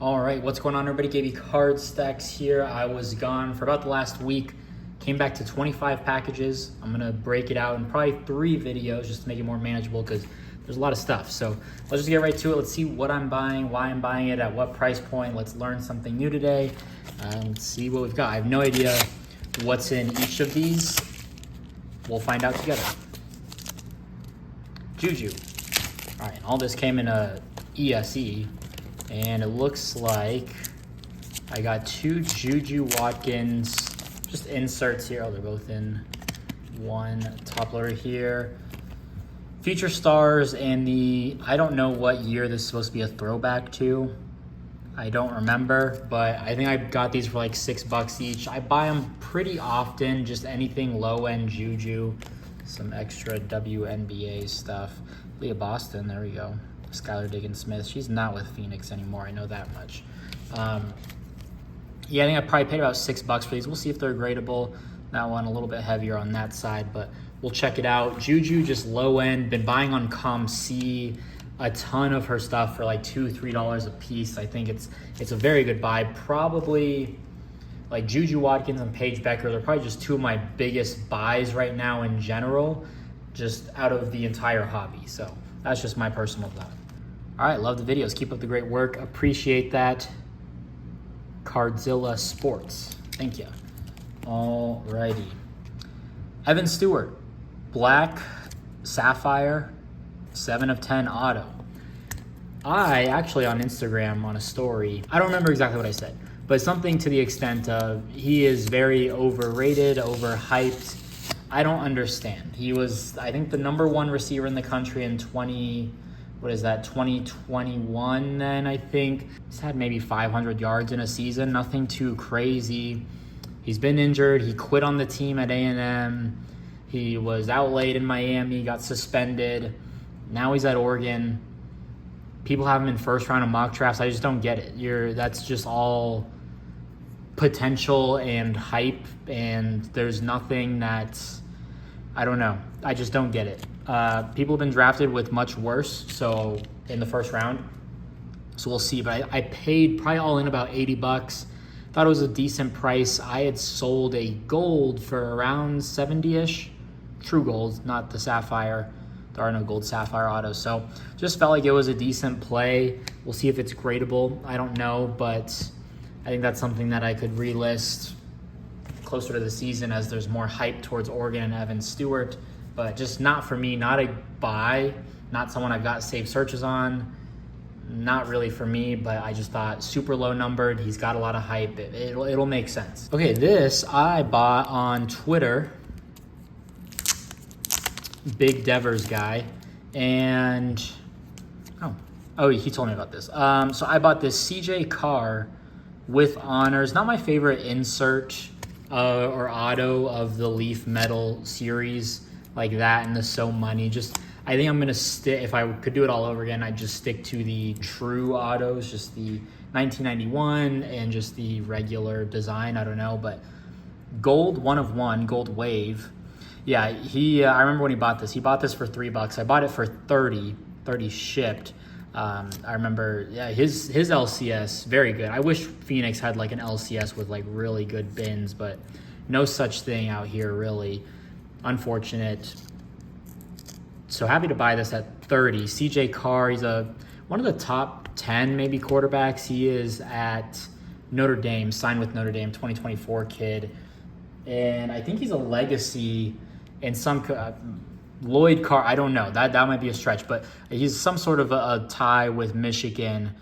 All right, what's going on, everybody? KB Card Stacks here. I was gone for about the last week. Came back to 25 packages. I'm gonna break it out in probably 3 videos just to make it more manageable because there's a lot of stuff. So let's just get right to it. Let's see what I'm buying, why I'm buying it, at what price point. Let's learn something new today. Let's see what we've got. I have no idea what's in each of these. We'll find out together. Juju. All right, all this came in a ESE. And it looks like I got 2 Juju Watkins, just inserts here. Oh, they're both in one top loader here. Future Stars and I don't know what year this is supposed to be a throwback to. I don't remember, but I think I got these for like $6 each. I buy them pretty often, just anything low-end Juju. Some extra WNBA stuff. Leah Boston, there we go. Skylar Diggins-Smith. She's not with Phoenix anymore. I know that much. Yeah, I think I probably paid about $6 for these. We'll see if they're gradable. That one a little bit heavier on that side, but we'll check it out. Juju, just low end. Been buying on ComC a ton of her stuff for like $2, $3 a piece. I think it's a very good buy. Probably like Juju Watkins and Paige Becker. They're probably just 2 of my biggest buys right now in general, just out of the entire hobby. So that's just my personal thought. All right, love the videos. Keep up the great work. Appreciate that. Cardzilla Sports. Thank you. All righty. Evan Stewart, Black Sapphire, 7 of 10 auto. I actually on Instagram on a story, I don't remember exactly what I said, but something to the extent of he is very overrated, overhyped. I don't understand. He was, I think, the #1 receiver in the country in 2021 then, I think. He's had maybe 500 yards in a season, nothing too crazy. He's been injured. He quit on the team at A&M. He was out late in Miami, got suspended. Now he's at Oregon. People have him in first round of mock drafts. I just don't get it. That's just all potential and hype, and there's nothing that's, I don't know. I just don't get it. People have been drafted with much worse, so in the first round. So we'll see. But I paid probably all in about $80. Thought it was a decent price. I had sold a gold for around 70-ish. True gold, not the sapphire. There are no gold sapphire autos. So just felt like it was a decent play. We'll see if it's gradable. I don't know, but I think that's something that I could relist closer to the season as there's more hype towards Oregon and Evan Stewart, but just not for me, not a buy, not someone I've got saved searches on, not really for me, but I just thought super low numbered. He's got a lot of hype. It'll make sense. Okay, this I bought on Twitter, Big Devers guy, and oh, he told me about this. So I bought this CJ Carr with honors. Not my favorite insert or auto of the Leaf Metal series like that and the So Money. Just, I think I'm gonna stick, if I could do it all over again, I'd just stick to the true autos, just the 1991 and just the regular design. I don't know, but gold 1 of 1, gold wave. Yeah, I remember when he bought this for $3. I bought it for 30 shipped. I remember, yeah, his LCS, very good. I wish Phoenix had like an LCS with like really good bins, but no such thing out here, really. Unfortunate. So happy to buy this at 30. CJ Carr, he's one of the top 10 maybe quarterbacks. He is at Notre Dame, signed with Notre Dame, 2024 kid. And I think he's a legacy in some Lloyd Carr, I don't know. That might be a stretch, but he's some sort of a tie with Michigan.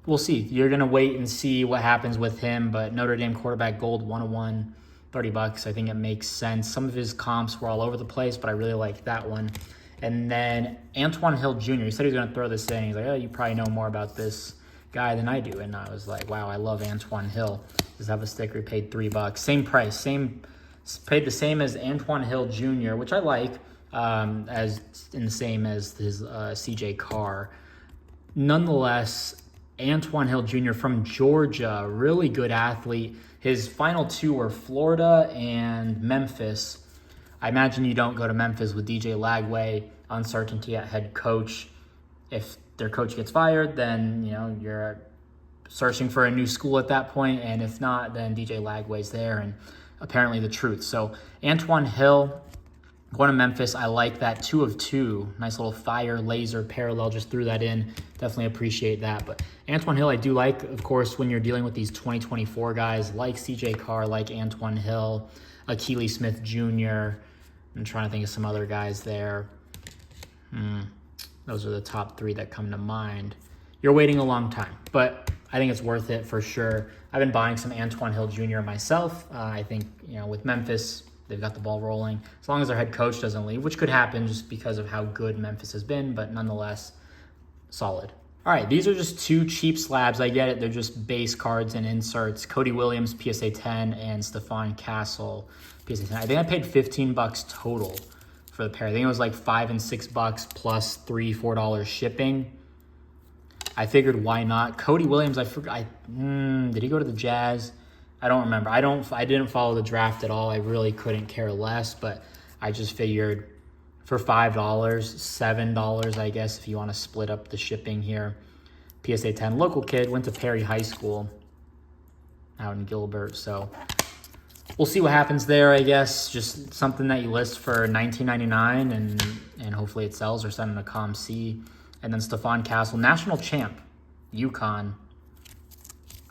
We'll see. You're going to wait and see what happens with him, but Notre Dame quarterback gold 1 of 1, $30. I think it makes sense. Some of his comps were all over the place, but I really like that one. And then Antoine Hill Jr., he said he was going to throw this in. He's like, oh, you probably know more about this guy than I do. And I was like, wow, I love Antoine Hill. Just have a sticker, he paid $3. Same price, paid the same as Antoine Hill Jr., which I like, as in the same as his CJ Carr. Nonetheless, Antoine Hill Jr. from Georgia, really good athlete. His final 2 were Florida and Memphis. I imagine you don't go to Memphis with DJ Lagway, uncertainty at head coach. If their coach gets fired, then, you're searching for a new school at that point. And if not, then DJ Lagway's there, and apparently the truth. So Antoine Hill, going to Memphis. I like that 2 of 2. Nice little fire laser parallel. Just threw that in. Definitely appreciate that. But Antoine Hill, I do like, of course, when you're dealing with these 2024 guys like CJ Carr, like Antoine Hill, Akili Smith Jr. I'm trying to think of some other guys there. Those are the top 3 that come to mind. You're waiting a long time, but I think it's worth it for sure. I've been buying some Antoine Hill Jr. myself. I think, with Memphis, they've got the ball rolling. As long as their head coach doesn't leave, which could happen just because of how good Memphis has been, but nonetheless, solid. All right, these are just 2 cheap slabs. I get it. They're just base cards and inserts. Cody Williams, PSA 10, and Stephon Castle, PSA 10. I think I paid $15 total for the pair. I think it was like $5 and $6 plus $3, $4 shipping. I figured, why not? Cody Williams, I forgot. Did he go to the Jazz? I don't remember. I didn't follow the draft at all. I really couldn't care less, but I just figured for $5, $7, I guess, if you want to split up the shipping here. PSA 10, local kid, went to Perry High School out in Gilbert. So we'll see what happens there, I guess. Just something that you list for $19.99 and hopefully it sells, or send in a COM-C. And then Stephon Castle, national champ, UConn.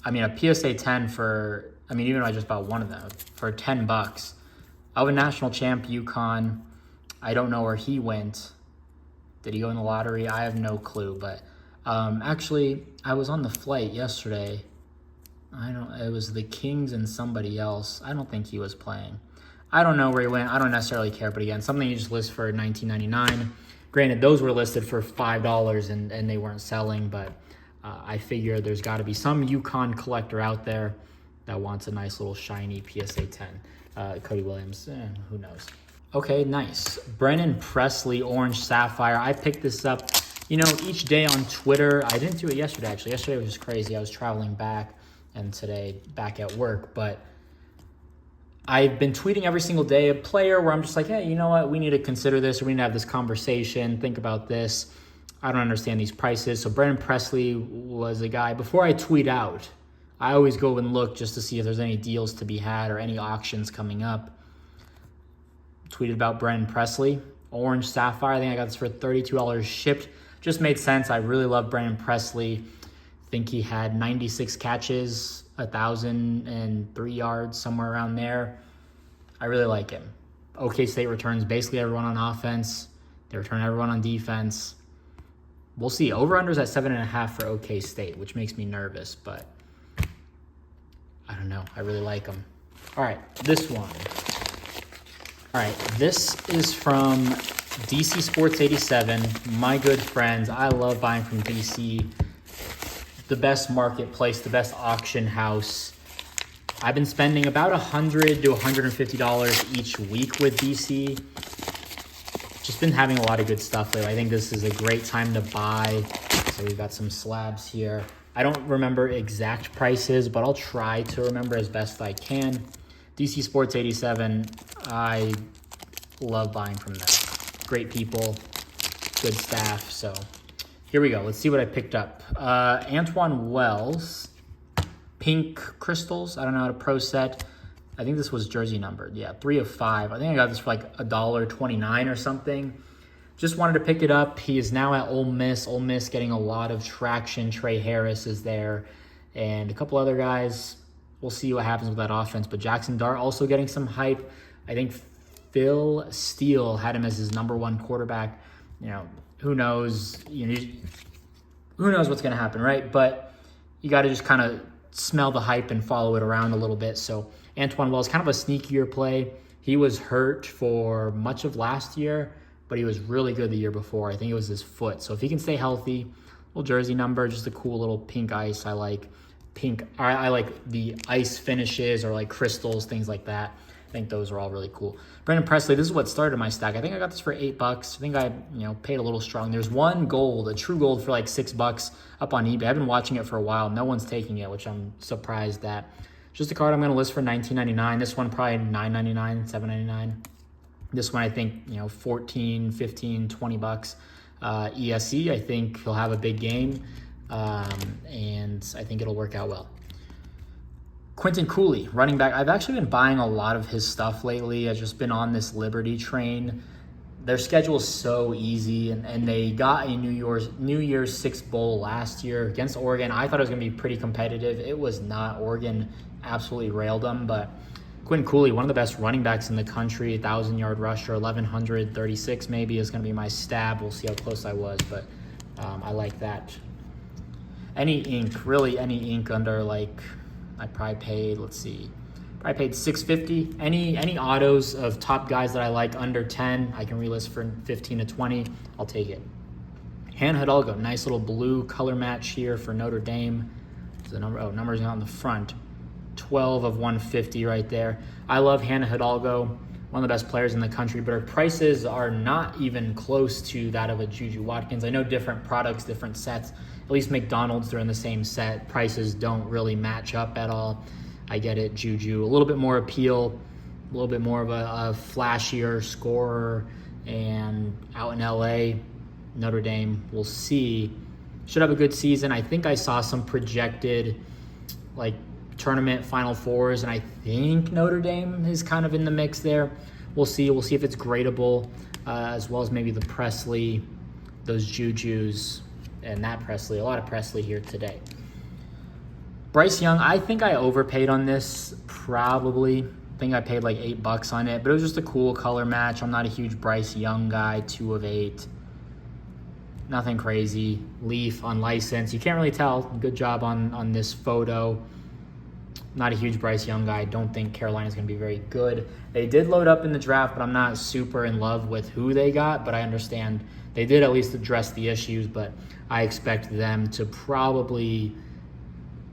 I mean, a PSA 10 for, even I just bought one of them, for $10. Of a national champ, UConn. I don't know where he went. Did he go in the lottery? I have no clue. But actually, I was on the flight yesterday. It was the Kings and somebody else. I don't think he was playing. I don't know where he went. I don't necessarily care. But again, something you just list for $19.99. Granted, those were listed for $5 and they weren't selling, but I figure there's got to be some UConn collector out there that wants a nice little shiny PSA 10. Cody Williams, who knows? Okay, nice. Brennan Presley, Orange Sapphire. I picked this up, each day on Twitter. I didn't do it yesterday, actually. Yesterday was just crazy. I was traveling back, and today back at work, but I've been tweeting every single day a player where I'm just like, hey, you know what? We need to consider this, or we need to have this conversation, think about this. I don't understand these prices. So Brennan Presley was a guy, before I tweet out, I always go and look just to see if there's any deals to be had or any auctions coming up. Tweeted about Brennan Presley, Orange Sapphire. I think I got this for $32 shipped. Just made sense. I really love Brennan Presley. I think he had 96 catches, 1,003 yards, somewhere around there. I really like him. OK State returns basically everyone on offense. They return everyone on defense. We'll see. Over-under's at 7.5 for OK State, which makes me nervous, but I don't know. I really like him. All right, this one. All right, this is from DC Sports 87. My good friends. I love buying from DC. The best marketplace, the best auction house. I've been spending about $100 to $150 each week with DC. Just been having a lot of good stuff lately. I think this is a great time to buy. So we've got some slabs here. I don't remember exact prices, but I'll try to remember as best I can. DC Sports 87, I love buying from them. Great people, good staff. So here we go. Let's see what I picked up. Antoine Wells, pink crystals. I don't know how to pro set. I think this was jersey numbered. Yeah, 3 of 5. I think I got this for like $1.29 or something. Just wanted to pick it up. He is now at Ole Miss. Ole Miss getting a lot of traction. Trey Harris is there, and a couple other guys. We'll see what happens with that offense. But Jackson Dart also getting some hype. I think Phil Steele had him as his #1 quarterback. Who knows? Who knows what's going to happen, right? But you got to just kind of smell the hype and follow it around a little bit. So Antoine Wells, kind of a sneakier play. He was hurt for much of last year, but he was really good the year before. I think it was his foot. So if he can stay healthy, little jersey number, just a cool little pink ice. I like pink. I like the ice finishes or like crystals, things like that. I think those are all really cool. Brennan Presley, this is what started my stack. I think I got this for $8. I think I paid a little strong. There's one gold, a true gold for like $6 up on eBay. I've been watching it for a while. No one's taking it, which I'm surprised at. Just a card I'm going to list for $19.99. This one probably $9.99, $7.99. This one I think, $14, $15, $20. ESE. I think he'll have a big game, and I think it'll work out well. Quentin Cooley, running back. I've actually been buying a lot of his stuff lately. I've just been on this Liberty train. Their schedule is so easy, and they got a New Year's Six Bowl last year against Oregon. I thought it was going to be pretty competitive. It was not. Oregon absolutely railed them, but Quentin Cooley, one of the best running backs in the country, 1,000-yard rusher, 1,136 maybe is going to be my stab. We'll see how close I was, but I like that. Any ink, really any ink under like, I probably paid, let's see, probably paid $6.50. Any autos of top guys that I like under 10, I can relist for 15 to 20. I'll take it. Hannah Hidalgo, nice little blue color match here for Notre Dame. The numbers on the front. 12 of 150 right there. I love Hannah Hidalgo, one of the best players in the country, but her prices are not even close to that of a Juju Watkins. I know different products, different sets. At least McDonald's, they're in the same set. Prices don't really match up at all. I get it, Juju. A little bit more appeal, a little bit more of a flashier scorer, and out in LA, Notre Dame, we'll see. Should have a good season. I think I saw some projected like tournament Final Fours, and I think Notre Dame is kind of in the mix there. We'll see. We'll see if it's gradable, as well as maybe the Presley, those Jujus, and that Presley. A lot of Presley here today. Bryce Young, I think I overpaid on this, probably. I think I paid like $8 on it, but it was just a cool color match. I'm not a huge Bryce Young guy, 2 of 8. Nothing crazy. Leaf, unlicensed. You can't really tell. Good job on this photo. Not a huge Bryce Young guy. Don't think Carolina's going to be very good. They did load up in the draft, but I'm not super in love with who they got, but I understand they did at least address the issues, but I expect them to probably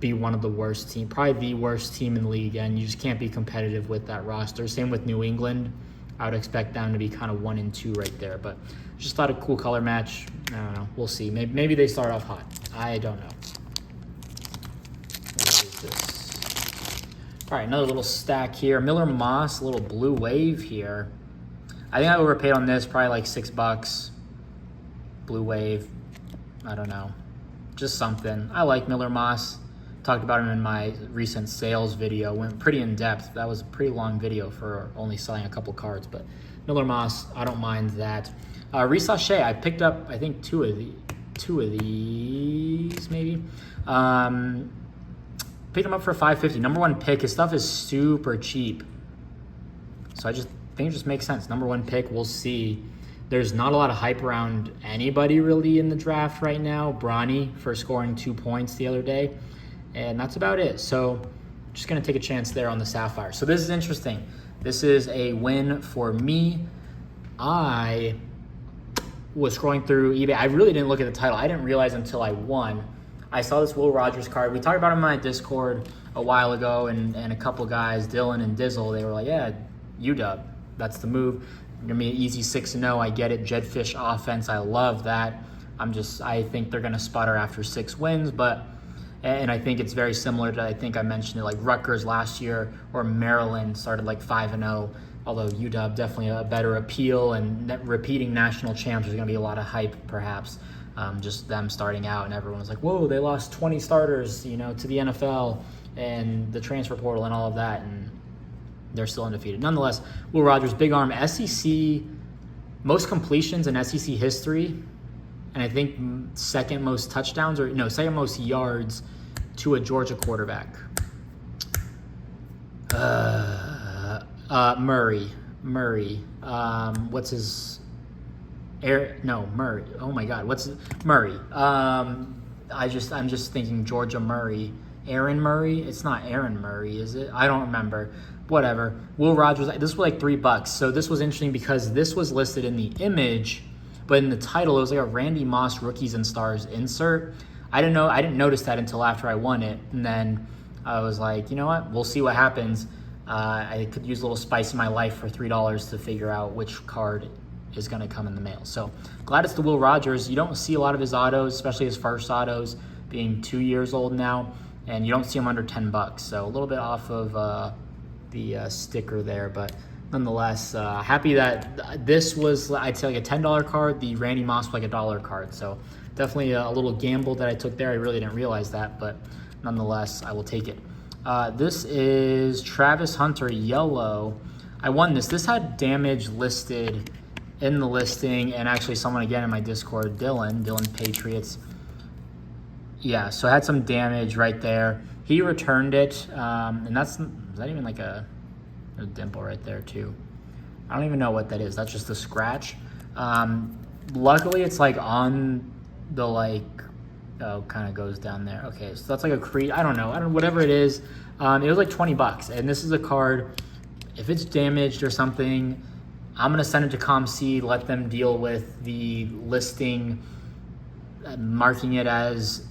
be one of the worst teams, probably the worst team in the league, and you just can't be competitive with that roster. Same with New England. I would expect them to be kind of 1 and 2 right there, but just thought a cool color match. I don't know. We'll see. Maybe they start off hot. I don't know. What is this? All right, another little stack here. Miller Moss, a little blue wave here. I think I overpaid on this, probably like $6. Blue wave. I don't know. Just something. I like Miller Moss. Talked about him in my recent sales video. Went pretty in depth. That was a pretty long video for only selling a couple cards, but Miller Moss, I don't mind that. Reese Shea, I picked up, I think, two of these maybe. Picked him up for $5.50. Number 1 pick. His stuff is super cheap, so I just think it just makes sense. Number 1 pick. We'll see. There's not a lot of hype around anybody really in the draft right now. Bronny for scoring 2 points the other day. And that's about it. So just going to take a chance there on the Sapphire. So this is interesting. This is a win for me. I was scrolling through eBay. I really didn't look at the title. I didn't realize until I won. I saw this Will Rogers card. We talked about him on my Discord a while ago, and a couple guys, Dylan and Dizzle, they were like, yeah, UW, that's the move. Going to be an easy 6-0. I get it. Jedfish offense. I love that. I think they're going to sputter after 6 wins, and I think it's very similar to, I think I mentioned it, like Rutgers last year, or Maryland started like 5-0, although UW definitely a better appeal, and repeating national champs, there's going to be a lot of hype perhaps, just them starting out, and everyone's like, whoa, they lost 20 starters, to the NFL and the transfer portal and all of that, and they're still undefeated. Nonetheless, Will Rogers, big arm, SEC, most completions in SEC history, and I think second most touchdowns, second most yards to a Georgia quarterback. Murray. What's his? Murray. Oh my God, what's his? Murray. I'm just thinking Georgia Murray. Aaron Murray. It's not Aaron Murray, is it? I don't remember. Whatever. Will Rogers. This was like $3. So this was interesting because this was listed in the image, but in the title, it was like a Randy Moss Rookies and Stars insert. I didn't notice that until after I won it. And then I was like, you know what? We'll see what happens. I could use a little spice in my life for $3 to figure out which card is going to come in the mail. So glad it's the Will Rogers. You don't see a lot of his autos, especially his first autos, being 2 years old now. And you don't see them under $10. So a little bit off of the sticker there. But nonetheless, happy that this was, I'd say, like a $10 card. The Randy Moss was like a $1 card. So definitely a little gamble that I took there. I really didn't realize that, but nonetheless, I will take it. This is Travis Hunter Yellow. I won this. This had damage listed in the listing, and actually someone again in my Discord, Dylan Patriots. Yeah, so it had some damage right there. He returned it, and is that even like a dimple right there too? I don't even know what that is. That's just a scratch. Luckily, it's like on the kind of goes down there. Okay, so that's like a crease. I don't know, whatever it is. It was like $20, and this is a card. If it's damaged or something, I'm gonna send it to ComC, let them deal with the listing, marking it as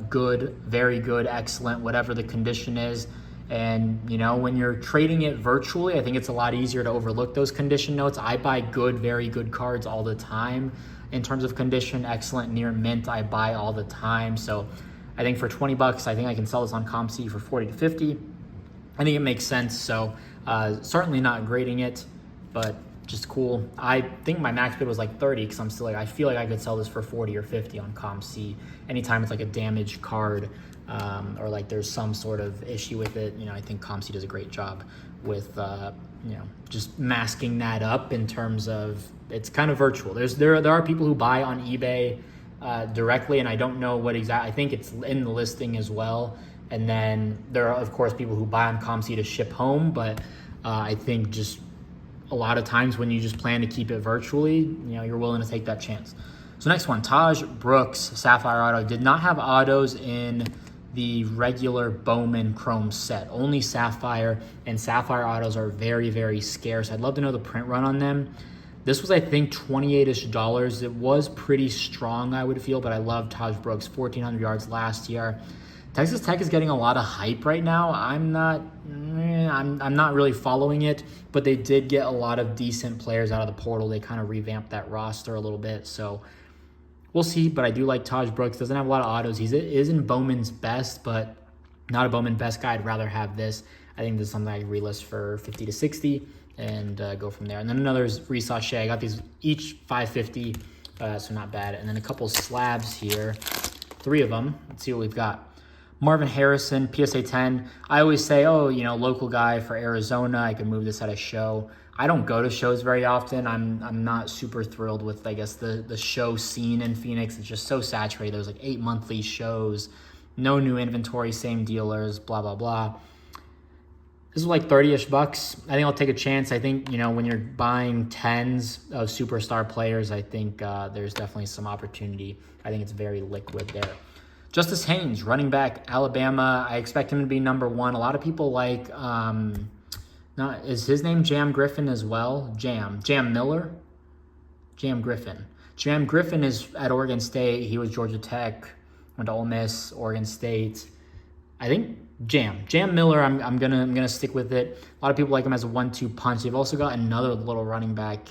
good, very good, excellent, whatever the condition is. And when you're trading it virtually, I think it's a lot easier to overlook those condition notes. I buy good, very good cards all the time. In terms of condition, excellent, near mint, I buy all the time. So I think for $20, I think I can sell this on ComC for 40 to 50. I think it makes sense. So certainly not grading it, but just cool. I think my max bid was like 30 because I'm still I feel like I could sell this for 40 or 50 on ComC. Anytime it's like a damaged card or like there's some sort of issue with it, I think ComC does a great job with just masking that up in terms of it's kind of virtual. There are people who buy on eBay directly, and I don't know what exactly. I think it's in the listing as well. And then there are of course people who buy on ComC to ship home, but I think just a lot of times when you just plan to keep it virtually, you're willing to take that chance. So next one, Taj Brooks, Sapphire Auto. Did not have autos in the regular Bowman Chrome set, only Sapphire, and Sapphire autos are very, very scarce. I'd love to know the print run on them. This was, I think, $28-ish. It was pretty strong, I would feel, but I love Taj Brooks, 1,400 yards last year. Texas Tech is getting a lot of hype right now. I'm not really following it, but they did get a lot of decent players out of the portal. They kind of revamped that roster a little bit, so we'll see. But I do like Taj Brooks. Doesn't have a lot of autos. He is in Bowman's best, but not a Bowman best guy. I'd rather have this. I think this is something I can relist for 50 to 60 and go from there. And then another is Reese Sachet. I got these each 550, so not bad. And then a couple slabs here, 3 of them. Let's see what we've got. Marvin Harrison, PSA 10. I always say, local guy for Arizona. I can move this at a show. I don't go to shows very often. I'm not super thrilled with, I guess, the show scene in Phoenix. It's just so saturated. There's like 8 monthly shows, no new inventory, same dealers, blah, blah, blah. This is like 30-ish bucks. I think I'll take a chance. I think, when you're buying 10s of superstar players, I think there's definitely some opportunity. I think it's very liquid there. Justice Haynes, running back, Alabama. I expect him to be number 1. A lot of people like, is his name Jam Griffin as well? Jam Miller? Jam Griffin. Jam Griffin is at Oregon State. He was Georgia Tech, went to Ole Miss, Oregon State. I think Jam Miller, I'm gonna stick with it. A lot of people like him as a 1-2 punch. They've also got another little running back.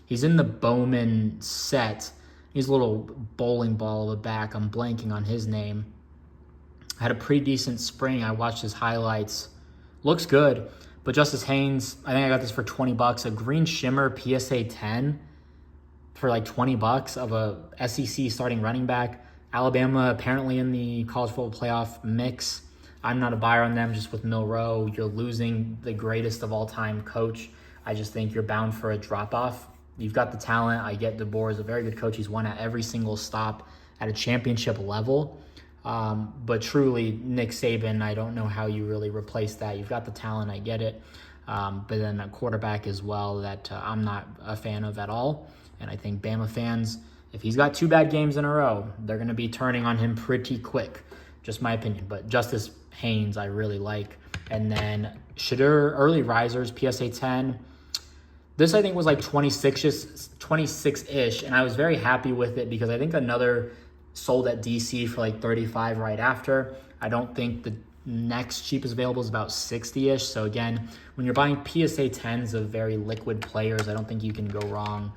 He's in the Bowman set. He's a little bowling ball of a back. I'm blanking on his name. Had a pretty decent spring. I watched his highlights. Looks good. But Justice Haynes, I think I got this for $20. A green shimmer PSA 10 for like $20 of a SEC starting running back. Alabama apparently in the college football playoff mix. I'm not a buyer on them just with Milroe. You're losing the greatest of all time coach. I just think you're bound for a drop-off. You've got the talent. I get DeBoer is a very good coach. He's won at every single stop at a championship level. But truly, Nick Saban, I don't know how you really replace that. You've got the talent. I get it. But then a quarterback as well that I'm not a fan of at all. And I think Bama fans, if he's got 2 bad games in a row, they're going to be turning on him pretty quick. Just my opinion. But Justice Haynes, I really like. And then Shadur, early risers, PSA 10. This, I think, was like 26-ish, and I was very happy with it because I think another sold at DC for like 35 right after. I don't think the next cheapest available is about 60-ish. So again, when you're buying PSA 10s of very liquid players, I don't think you can go wrong.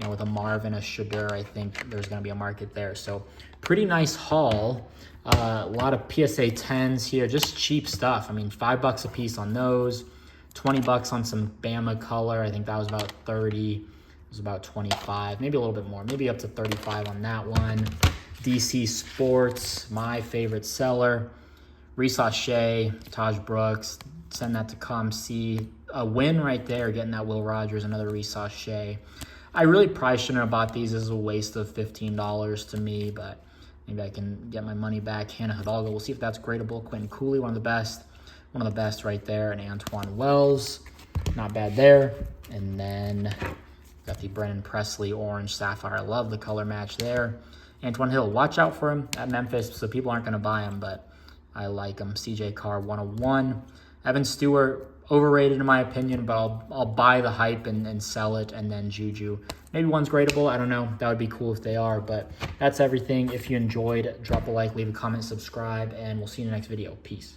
With a Marvin, a Shadur, I think there's going to be a market there. So pretty nice haul. A lot of PSA 10s here, just cheap stuff. I mean, $5 a piece on those. 20 bucks on some Bama color. I think that was about 30. It was about 25, maybe a little bit more, maybe up to 35 on that one. DC Sports, my favorite seller. Reese Shea, Taj Brooks, send that to ComC. A win right there, getting that Will Rogers, another Reese Shea. I really probably shouldn't have bought these. This is a waste of $15 to me, but maybe I can get my money back. Hannah Hidalgo, we'll see if that's gradable. Quentin Cooley, one of the best right there. And Antoine Wells, not bad there. And then got the Brennan Presley Orange Sapphire. I love the color match there. Antoine Hill, watch out for him at Memphis, so people aren't going to buy him, but I like him. CJ Carr, 101. Evan Stewart, overrated in my opinion, but I'll buy the hype and sell it. And then Juju, maybe one's gradable. I don't know. That would be cool if they are. But that's everything. If you enjoyed, drop a like, leave a comment, subscribe, and we'll see you in the next video. Peace.